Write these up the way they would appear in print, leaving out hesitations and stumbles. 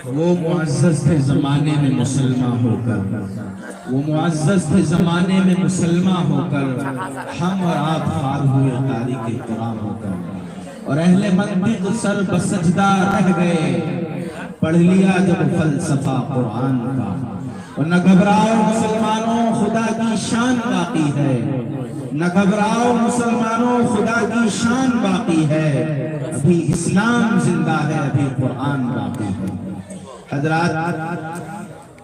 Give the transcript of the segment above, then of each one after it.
वो मुअज़्ज़ज़ थे ज़माने में मुसलमान होकर, वो मुअज़्ज़ज़ थे ज़माने में मुसलमान होकर, हम और आप खार हुए तारीख़ कुरान होकर। और अहले मंतिक़ सर बसजदा रह गए, पढ़ लिया जब फ़लसफ़ा कुरान का। और न घबराओ मुसलमानों, खुदा की शान बाकी है, न घबराओ मुसलमानों, खुदा की शान बाकी है। अभी इस्लाम जिंदा है, अभी कुरान बाकी है। हजरात,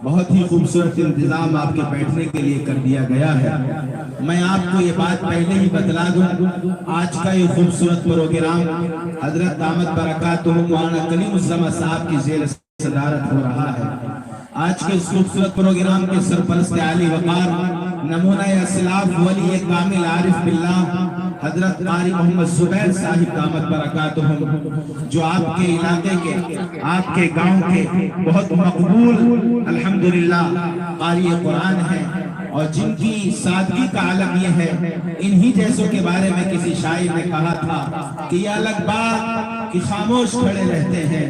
बहुत ही खूबसूरत इंतजाम आपके बैठने के लिए कर दिया गया है। मैं आपको ये बात पहले ही बतला दूं, आज का ये खूबसूरत प्रोग्राम हजरत दामद बरकातुहू मौलाना कलीमुज़्ज़मा साहब की जेर सदारत हो रहा है। आज के इस खूबसूरत प्रोग्राम के सरपरस्त आली वकार नमूना असलाफ वली कामिल आरिफ बिल्लाह हजरत कारी मोहम्मद जुबैर साहिब दामद बरकातुहू, जो आपके इलाके के, आपके गांव के बहुत मकबूल अल्हम्दुलिल्लाह कारी कुरान है, और जिनकी सादगी का आलम यह है, इन्हीं जैसों के बारे में किसी शायर ने कहा था कि ये अलग बात कि खामोश खड़े रहते हैं,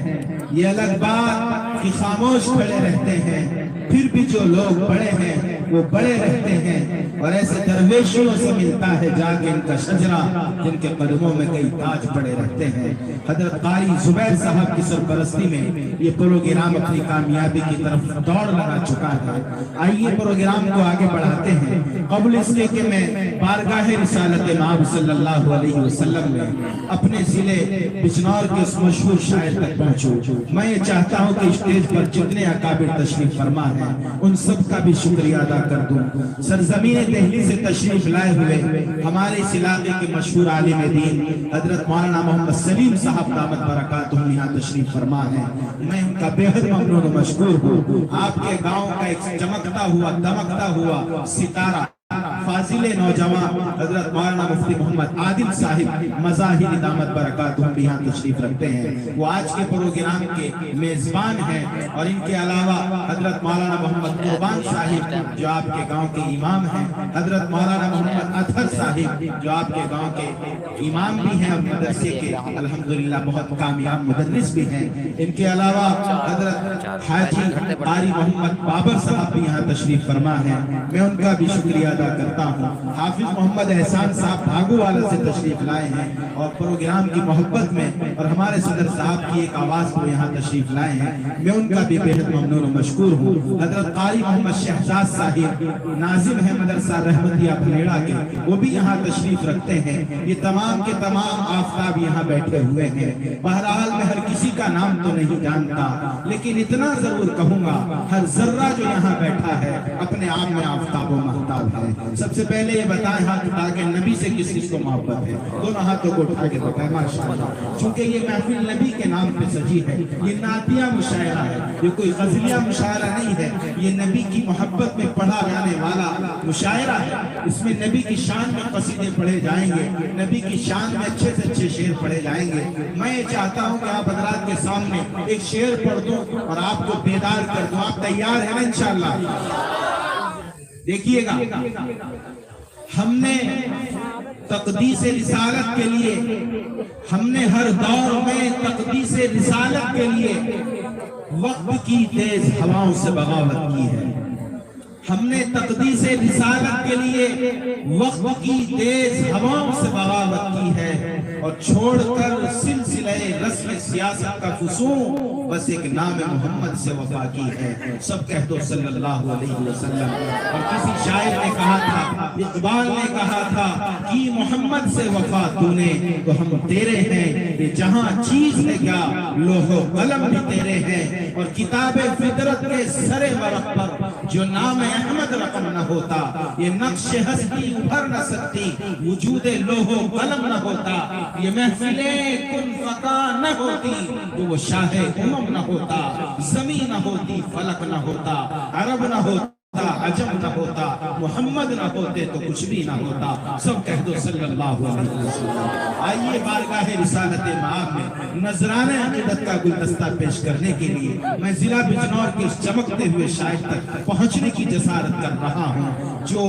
ये अलग बात कि खामोश खड़े रहते हैं, फिर भी जो लोग बड़े हैं वो बड़े रहते हैं। और ऐसे दरवेशियों से मिलता है जाके इनका शजरा, जिनके कदमों में कई ताज पड़े रहते हैं। हजरत कारी जुबैर साहब की सरपरस्ती में ये प्रोग्राम अपनी कामयाबी की तरफ दौड़ लगा चुका है। आइए प्रोग्राम को आगे बढ़ाते हैं। कबल इसके कि मैं बारगाह रिसालत माब सल्लल्लाहु अलैहि वसल्लम में अपने जिले बिजनौर के उस मशहूर शायर तक पहुंचूं। मैं ये चाहता हूं कि स्टेज पर जितने अकाबिर तशरीफ फरमा है उन सब का भी शुक्रिया अदा कर दूं। सरजमीन दिल्ली से तशरीफ लाए हुए हमारे इस इलाके के मशहूर आलिम दीन हजरत मौलाना मोहम्मद सलीम साहब दामद बरकातुहू यहाँ तशरीफ फरमा है। मैं उनका बेहद ममनून और मशकूर हूँ। आपके गांव का एक चमकता हुआ दमकता हुआ सितारा फाजिले नौजवान हजरत मौलाना मुफ्ती मोहम्मद आदिल साहिब मज़ाहिर दामद बरकातुहू यहाँ तशरीफ रखते हैं। वो आज के प्रोग्राम के मेजबान हैं। और इनके अलावा हजरत मौलाना मोहम्मद कुर्बान साहिब जो आपके गांव के इमाम हैं, हजरत मौलाना मोहम्मद अतहर साहिब जो आपके गांव के इमाम भी हैं और मदरसे के अल्हम्दुलिल्लाह बहुत कामयाब मुदर्रिस भी हैं। इनके अलावा हजरत हाजी कारी मोहम्मद बाबर साहब भी यहाँ तशरीफ फरमा है। मैं उनका भी शुक्रिया अदा करता हूँ। हाफिज मोहम्मद एहसान साहब भागूवाला से तशरीफ लाए हैं और प्रोग्राम की मोहब्बत में और हमारे सदर साहब की एक आवाज को यहाँ तशरीफ लाए हैं। मैं उनका भी बेहद ममनून और मशकूर हूँ। हजरत कारी मोहम्मद शहजाद साहिब नाजिम है मदरसा रहमतिया भलेड़ा के, वो भी यहाँ तशरीफ रखते हैं। ये तमाम के तमाम आफताब यहाँ बैठे हुए हैं। बहरहाल मैं हर किसी का नाम तो नहीं जानता, लेकिन इतना जरूर कहूंगा हर जर्रा जो यहाँ बैठा है अपने आप में आफताब व महताब है। सबसे पहले ये बताएं हाथ उठा के नबी से किस किस को मोहब्बत है? दोनों हाथों को उठा के बताएं माशाअल्लाह। चूंकि ये महफिल नबी के नाम पे सजी है, ये नातिया मुशायरा है, ये कोई गजलिया मुशायरा नहीं है, ये नबी की मोहब्बत में पढ़ा जाने वाला मुशायरा है। इसमें नबी की शान में कसीदे पढ़े जाएंगे, नबी की शान में अच्छे से अच्छे शेर पढ़े जाएंगे। मैं ये चाहता हूँ कि आप हजरात के सामने एक शेर पढ़ दूं और आपको बेदार कर दूं। आप तैयार है ना इंशाअल्लाह? देखिएगा, हमने तकदीस रिसालत के लिए, हमने हर दौर में तकदीस रिसालत के लिए वक्त की तेज हवाओं से बगावत की है। हमने तकदीस रिसालत के लिए वक्त की तेज हवाओं से बगावत की है और छोड़कर सिलसिले रस्म सियासत का फुसूं बस एक नाम मोहम्मद से वफा की है। सब कह दो सल्लल्लाहु अलैहि वसल्लम। और किसी शायर ने कहा था, इकबाल ने कहा था कि मोहम्मद से वफा तूने तो हम तेरे हैं, ये जहां चीज है क्या लोहो कलम भी तेरे हैं। और किताबे फितरत के सरे वरक पर जो नाम अहमद रकम न होता, ये नक्श हस्ती उभर न सकती, वजूदे लोहो कलम न होता, ये महफिले कुन फका न होती, जो वो शाहे उमम न होता, ज़मी न होती, फलक न होता, अरब न होता, अजम न होता, मोहम्मद न होते तो कुछ भी ना होता। सब कह दो सल्लल्लाहु अलैहि वसल्लम। आइए बारगाह रिसालत माब में नजराने अकीदत का गुलदस्ता पेश करने के लिए मैं जिला बिजनौर के इस चमकते हुए शायर तक पहुंचने की जसारत कर रहा हूँ। जो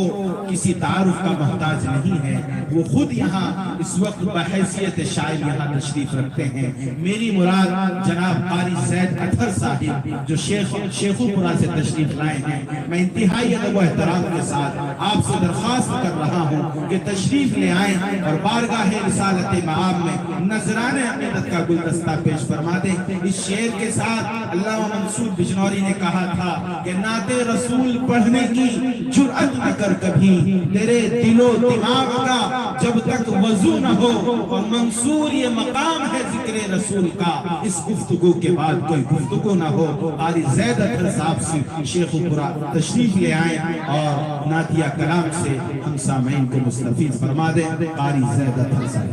किसी तारुफ का मोहताज नहीं है, वो खुद यहाँ इस वक्त बहैसियत शायर यहाँ तशरीफ रखते हैं। मेरी मुराद जनाब कारी ज़ैद अतहर साहिब जो शेखुपुरा से तशरीफ लाए हैं। मैं इंतहाई अदब व एहतराम के साथ आपसे दरख्वास्त कर रहा हूँ कि तशरीफ ले आए और बारगाह रिसालत मआब में नजराने अक़ीदत का गुलदस्ता पेश फरमा दें। इस शेर के साथ अल्लामा मंसूर बिजनौरी ने कहा था कि नाते रसूल पढ़ने की जुर्अत न कर कभी, तेरे दिलो दिमाग का जब तक वजू न हो। और मंसूर ये मकाम है जिक्र रसूल का, इस गुफ्तगू के बाद कोई गुफ्तगू न हो। कारी ज़ैद अतहर साहब से शेखुपुरा तशरीफ ले आए और नातिया कलाम से हम सामईन को मुस्तफीद फरमा दें। कारी ज़ैद अतहर साहब,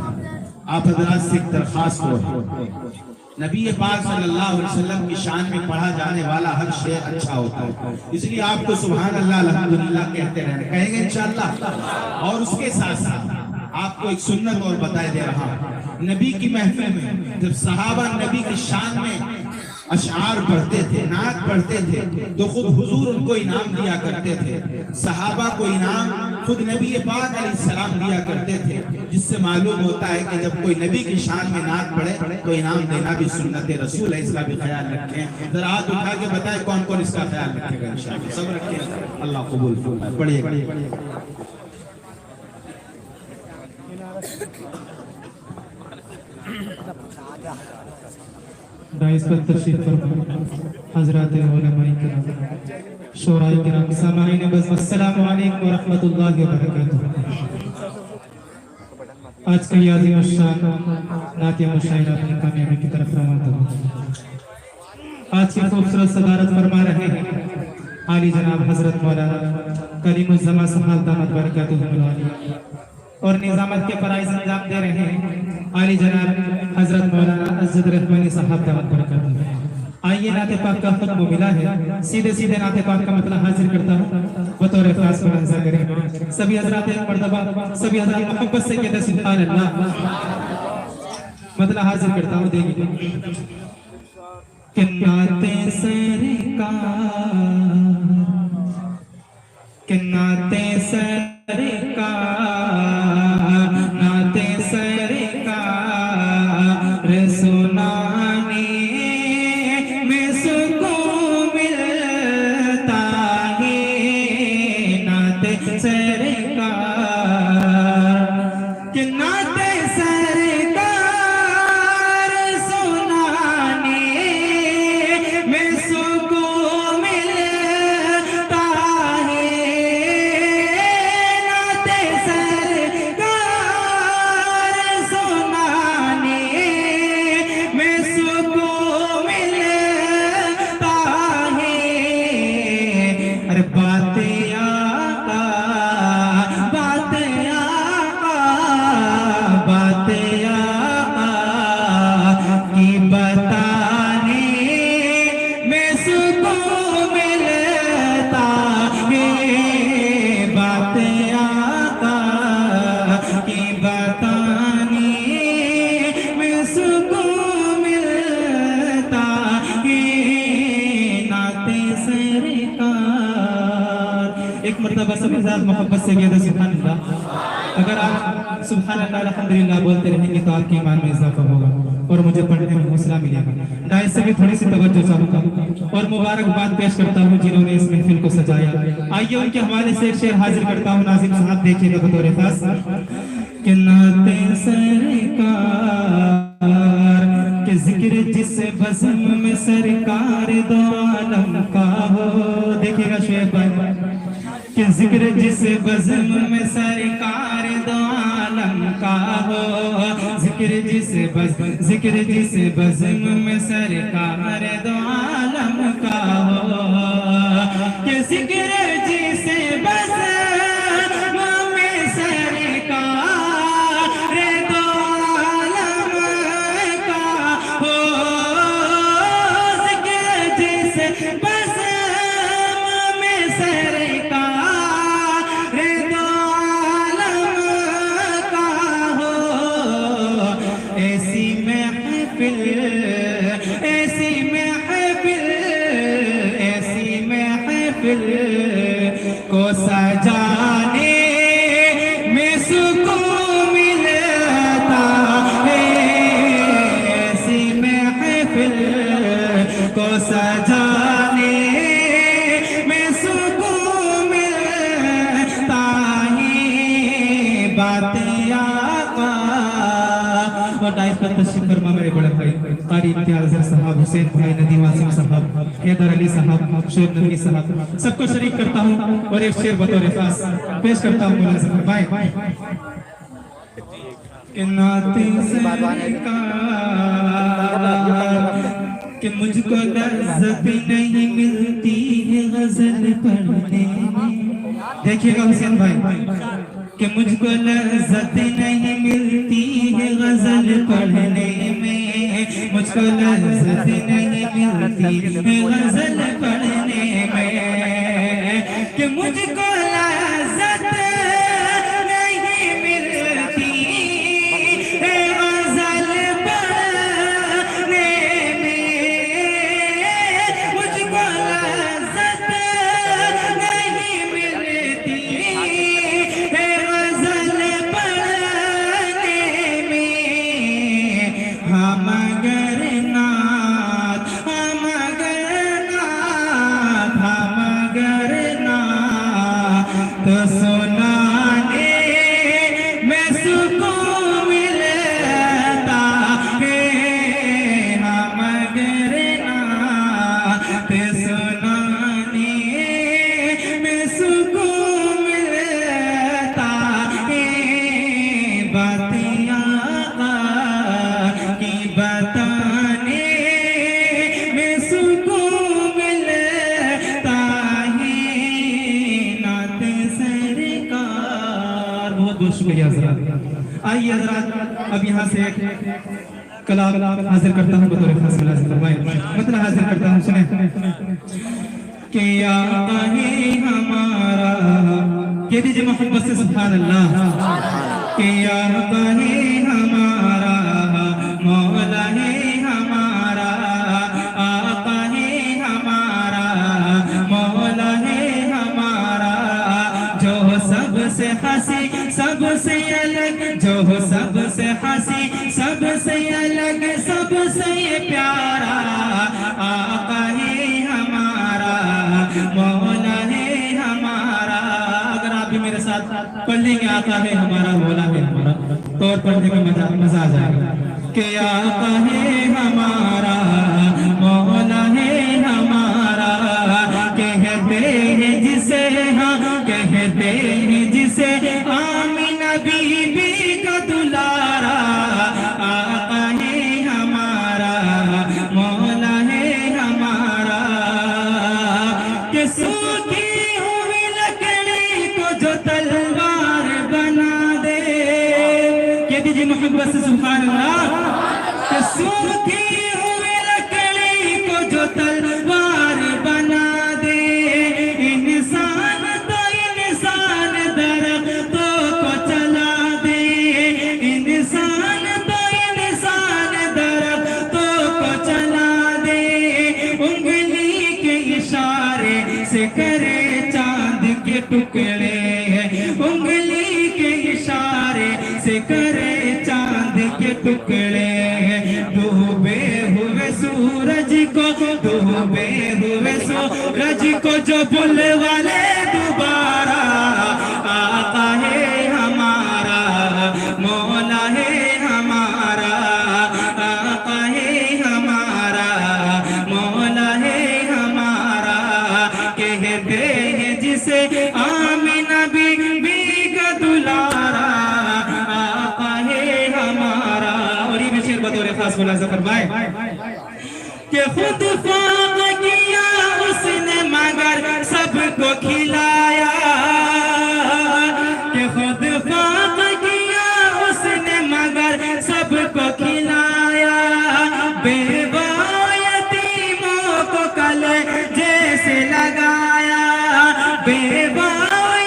आप हज़रात से एक दरख्वास्त हो, नबी पाक सल्लल्लाहु अलैहि वसल्लम की शान में पढ़ा जाने वाला हर शेर अच्छा होता है, इसलिए आपको सुभान अल्लाह अल्हम्दुलिल्लाह कहते रहना, कहेंगे इंशाअल्लाह। और उसके साथ साथ आपको एक सुन्नत और बताए दे रहा हूं। नबी की महफिल में जब सहाबा नबी की शान में अशआर पढ़ते थे, नात पढ़ते थे, तो खुद हुजूर उनको इनाम दिया करते थे। सहाबा को इनाम खुद नबी पाक अलैहिस्सलाम दिया करते थे, जिससे मालूम होता है कि जब कोई नबी की शान में नात पढ़े तो इनाम देना भी सुन्नत रसूल है। इसका भी ख्याल रखें। जरा हाथ उठा के बताएं कौन कौन इसका ख्याल रखेगा। इंशाअल्लाह सब रखें, अल्लाह कबूल फरमाए। पढ़िएगा। दाइस पर तशरीफ फरमा हज़रात उलमाए किराम, शोराए किराम, सामाईन बज़, अस्सलामु अलैकुम व रहमतुल्लाहि व बरकातुहू। आज का ये अज़ीम शान नातिया मुशायरा अपनी कामयाबी की तरफ रवाना हो। आज की खूबसूरत सदारत फरमा रहे हैं आली जनाब हज़रत मौलाना कलीमुज़्ज़मा साहब दामत बरकातुहू और निजामत के फराइज़ अंजाम दे रहे हैं आली जनाब हज़रत मौलाना अज़्ज़द रहमानी साहब दामत बरकातुहू। आइए नाते पाक का हुक्म मिला है, सीधे सीधे नाते पाक का मतलब हाजिर करता हूँ बतौर खास मुलाज़ा करें। सभी हज़रात एक मर्तबा सभी हज़रात मोहब्बत से कहते सुभान अल्लाह। मतलब हाजिर करता हूँ, देखिए कि नाते सरकार, कि नाते सरकार, नाते सरकार सुनाने में सुकून मिलता है। नाते सरकार, कि नाते सरकार सुनाने में सुकून मिलता है। नाते सरकार सुनाने में सुकून मिलता है। अरे बातें आका, बातें आका, बातें आका की बताने में सुकून मिलता है। बातें आका की बताने में सुकून मिलता है। नाते सरकार, एक मर्तबा सबके साथ मोहब्बत से कहते सुभान अल्लाह। अगर आप सुभान अल्लाह अल्हम्दुलिल्लाह बोलते रहेंगे तो आपके ईमान में इजाफा होगा और मुझे पढ़ने में हौसला मिलेगा। दाइस से भी थोड़ी सी तवज्जो चाहूंगा और मुबारकबाद पेश करता हूँ जिन्होंने इस महफिल को सजाया। आइए उनके हवाले से एक शेर हाजिर करता हूँ, नाज़िम साहब देखिएगा बतौर खास। कि नाते सरकार के जिक्र जिस बज़्म में सरकार दो आलम का हो। देखिएगा शेर पर, कि जिक्र जिस बज़्म में सरकार दो आलम का हो। जिक्र जिस बज़्म में सरकार दो आलम का हो। कि जिक्र जिस बज़्म में सरकार दो आलम का हो। जिक्र जिस बज़्म में सरकार दो आलम का हो। ऐसी महफिल, ऐसी महफिल, ऐसी महफिल को सजा खजाने में सुकून मिलता है बातें आका। और डाइस पर तशरीफ फरमा मेरे बड़े भाई कारी इम्तियाज साहब, हुसैन भाई, नदीम आसिम साहब, हैदर अली साहब, शोर नबी साहब, सबको शरीक करता हूँ और एक शेर बतौर खास पेश करता हूँ। मौलाना ज़फ़र भाई कि नाते सरकार कि मुझको लज़्ज़त नहीं मिलती है गजल पढ़ने में। देखिएगा हुसैन भाई कि मुझको लज़्ज़त नहीं मिलती है गजल पढ़ने में, मुझको लज़्ज़त नहीं मिलती है गजल पढ़ने में, कि मुझको लज़्ज़त नहीं मिलती है गजल पढ़ने में, मुझको लज़्ज़त नहीं मिलती है गजल पढ़ने में। हम अगर नाथ, हम अगर नाथ, हम अगर नाथ तो सुनाने में सुकून मिलता है। हम अगर नाथ सुनाने में सुकून मिलता है। बातें आका की बताने में सुकून मिलता है। नाते सरकार। बहुत बहुत शुक्रिया हज़रात। आइए हज़रात अब यहाँ से कलाम हाजिर करता हूँ बतौर खास मतलब हाजिर करता हूँ। सुने कि आका है हमारा, कह दीजिए मोहब्बत से सुभान अल्लाह। कि आका है हमारा, मौला है हमारा, आका है हमारा, मौला है हमारा, जो सबसे हंसी सबसे अलग, जो सबसे हंसी सबसे अलग, सबसे प्यारा, आका है हमारा, मौला है हमारा। अगर आप भी मेरे साथ पढ़ लेंगे आका है हमारा, मौला है हमारा, तो और पढ़ने में मजा आ जाएगा। कि आका है हमारा, मौला है हमारा, कहते हैं जिसे, हाँ कहते हैं जिसे आमीना बीबी का दुलारा, आका है हमारा, मौला है हमारा। कि सूखी हुई लकड़ी को जो तलवार बना दे, कह दीजिए मोहब्बत से सुभान अल्लाह। कि सूखी हुई लकड़ी को जो तलवार बना दे, इंसान तो इंसान दरख्तों को चला दे, इंसान तो इंसान दरख्तों को चला दे, उंगली के इशारे से करे चांद के टुकड़े, उंगली के इशारे से करे चांद के टुकड़े। डूबे हुए सूरज को, डूबे हुए सूरज को जो बुलवा ले दोबारा, आका है हमारा, मौला है हमारा, आका है हमारा, मौला है हमारा। कहते हैं जिसे आमीना बीबी का दुलारा, आका है हमारा। और ये भी शेर बतौर खास मौलाना ज़फ़र भाई कि खुद फाक किया उसने मगर सबको खिलाया, कि खुद फाक किया उसने मगर सबको खिलाया, बेवा यतीमों को कले जैसे लगाया, बेवा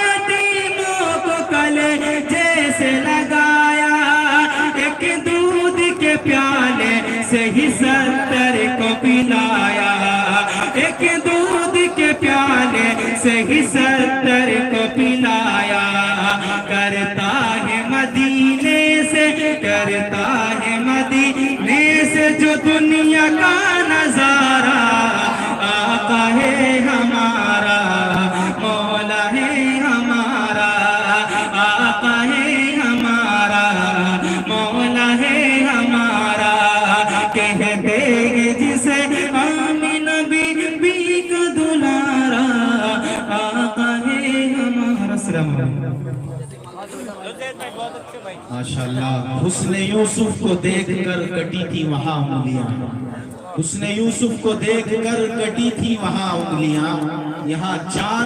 यतीमों को कले जैसे लगाया, एक दूध के प्याले से ही 70 को पिलाया, एक दूध के प्याले से ही 70 को पिलाया। करता है मदीने से, करता है मदीने से जो दुनिया का नजारा, माशाल्लाह। हुस्न यूसुफ को देखकर कटी थी वहां उंगलियां, हुस्न यूसुफ को देखकर कटी थी वहां उंगलियां, यहाँ चांद